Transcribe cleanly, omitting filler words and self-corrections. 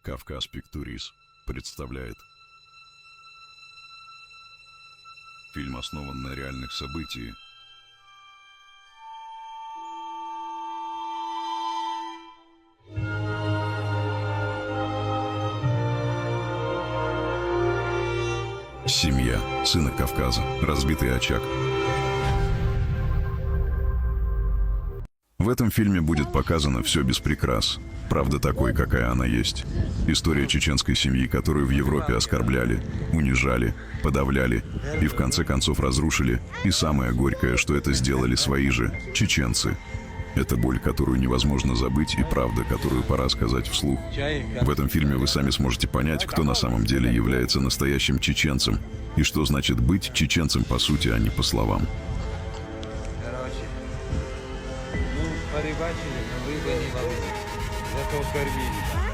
Кавказ Пиктурис представляет. Фильм основан на реальных событиях. Семья сына Кавказа. Разбитый очаг. В этом фильме будет показано все без прикрас. Правда такой, какая она есть. История чеченской семьи, которую в Европе оскорбляли, унижали, подавляли и в конце концов разрушили. И самое горькое, что это сделали свои же чеченцы. Это боль, которую невозможно забыть, и правда, которую пора сказать вслух. В этом фильме вы сами сможете понять, кто на самом деле является настоящим чеченцем, и что значит быть чеченцем по сути, а не по словам. Порыбачили, но рыбы не ловили, зато кормили.